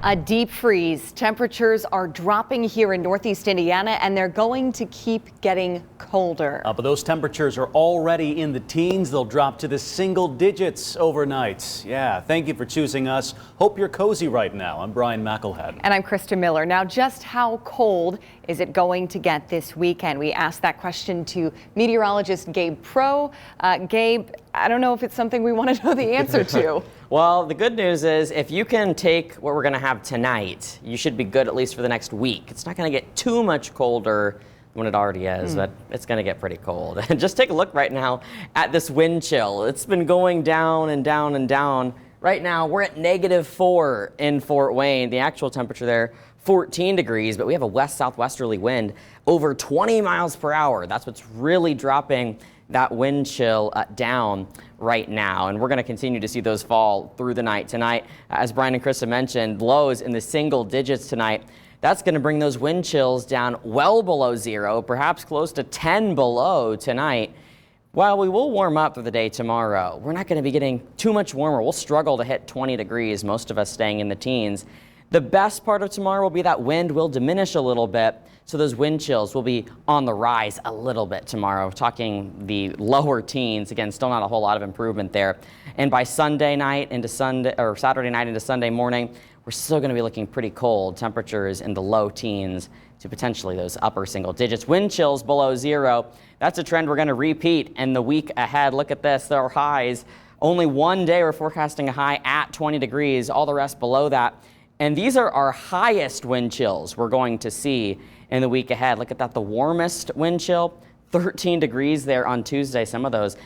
A deep freeze. Temperatures are dropping here in northeast Indiana, and they're going to keep getting colder. But those temperatures are already in the teens. They'll drop to the single digits overnight. Yeah, thank you for choosing us. Hope you're cozy right now. I'm Brian McElhead. And I'm Krista Miller. Now, just how cold is it going to get this weekend? We asked that question to meteorologist Gabe Pro. Gabe, I don't know if it's something we want to know the answer to. Well, the good news is if you can take what we're going to have tonight, you should be good at least for the next week. It's not going to get too much colder when it already is, but it's going to get pretty cold. And just take a look right now at this wind chill. It's been going down and down and down. Right now, we're at -4 in Fort Wayne. The actual temperature there, 14 degrees, but we have a west-southwesterly wind over 20 miles per hour. That's what's really dropping that wind chill down right now, and we're going to continue to see those fall through the night tonight. As Brian and Krista mentioned, lows in the single digits tonight. That's going to bring those wind chills down well below zero, perhaps close to 10 below tonight. While we will warm up through the day tomorrow, we're not going to be getting too much warmer. We'll struggle to hit 20 degrees, most of us staying in the teens. The best part of tomorrow will be that wind will diminish a little bit, so those wind chills will be on the rise a little bit tomorrow. We're talking the lower teens. Again, still not a whole lot of improvement there. And by Sunday night into Sunday, or Saturday night into Sunday morning, we're still going to be looking pretty cold. Temperatures in the low teens to potentially those upper single digits. Wind chills below zero. That's a trend we're going to repeat in the week ahead. Look at this. There are highs. Only one day we're forecasting a high at 20 degrees. All the rest below that. And these are our highest wind chills we're going to see in the week ahead. Look at that, the warmest wind chill, 13 degrees there on Tuesday.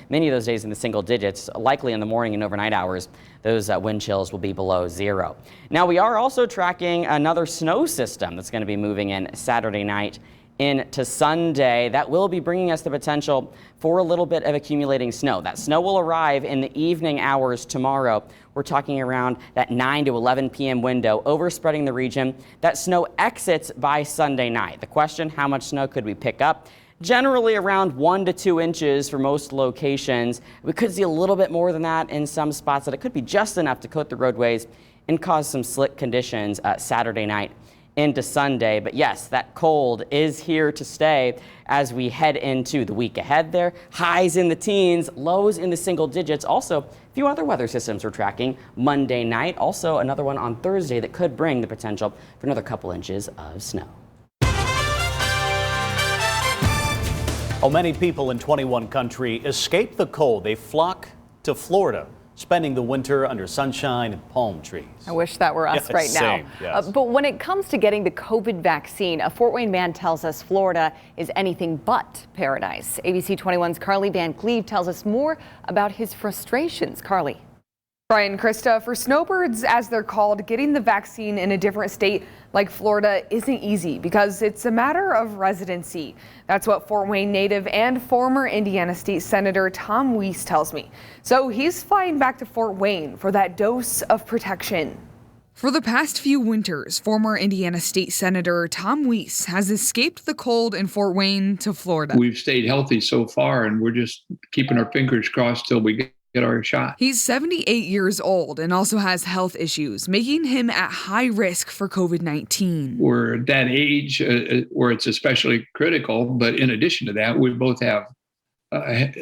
Many of those days in the single digits, likely in the morning and overnight hours, those wind chills will be below zero. Now, we are also tracking another snow system that's going to be moving in Saturday night into Sunday. That will be bringing us the potential for a little bit of accumulating snow. That snow will arrive in the evening hours tomorrow. We're talking around that 9 to 11 p.m. window, overspreading the region. That snow exits by Sunday night. The question, how much snow could we pick up? Generally around 1 to 2 inches for most locations. We could see a little bit more than that in some spots, that it could be just enough to coat the roadways and cause some slick conditions Saturday night into Sunday. But yes, that cold is here to stay as we head into the week ahead there. Highs in the teens, lows in the single digits. Also, a few other weather systems we're tracking Monday night. Also, another one on Thursday that could bring the potential for another couple inches of snow. Oh, many people in 21 countries escape the cold. They flock to Florida, spending the winter under sunshine and palm trees. I wish that were us right now. Same, yes. But when it comes to getting the COVID vaccine, a Fort Wayne man tells us Florida is anything but paradise. ABC 21's Carly Van Cleve tells us more about his frustrations. Carly. Brian, Krista, for snowbirds, as they're called, getting the vaccine in a different state like Florida isn't easy because it's a matter of residency. That's what Fort Wayne native and former Indiana State Senator Tom Weiss tells me. So he's flying back to Fort Wayne for that dose of protection. For the past few winters, former Indiana State Senator Tom Weiss has escaped the cold in Fort Wayne to Florida. We've stayed healthy so far, and we're just keeping our fingers crossed till we get our shot. He's 78 years old and also has health issues, making him at high risk for COVID-19. We're at that age where it's especially critical, but in addition to that, we both have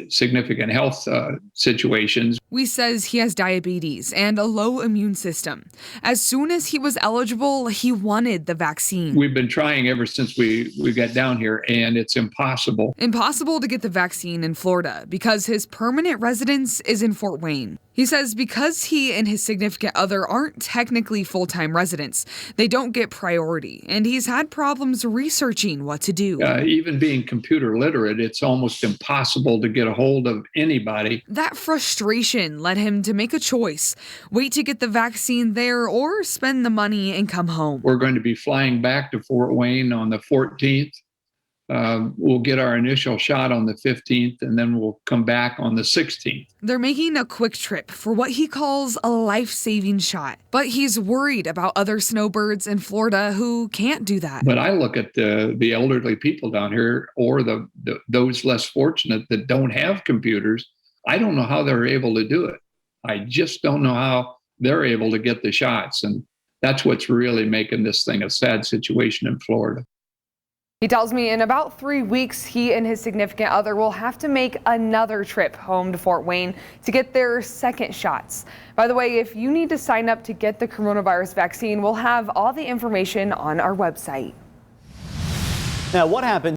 significant health situations. Weiss says he has diabetes and a low immune system. As soon as he was eligible, he wanted the vaccine. We've been trying ever since we got down here, and it's impossible. Impossible to get the vaccine in Florida because his permanent residence is in Fort Wayne. He says because he and his significant other aren't technically full-time residents, they don't get priority, and he's had problems researching what to do. Even being computer literate, it's almost impossible to get a hold of anybody. That frustration led him to make a choice: wait to get the vaccine there or spend the money and come home. We're going to be flying back to Fort Wayne on the 14th. We'll get our initial shot on the 15th, and then we'll come back on the 16th. They're making a quick trip for what he calls a life-saving shot. But he's worried about other snowbirds in Florida who can't do that. But I look at the elderly people down here, or those less fortunate that don't have computers. I don't know how they're able to do it. I just don't know how they're able to get the shots. And That's what's really making this thing a sad situation in Florida. He tells me in about 3 weeks, he and his significant other will have to make another trip home to Fort Wayne to get their second shots. By the way, if you need to sign up to get the coronavirus vaccine, we'll have all the information on our website. Now, what happened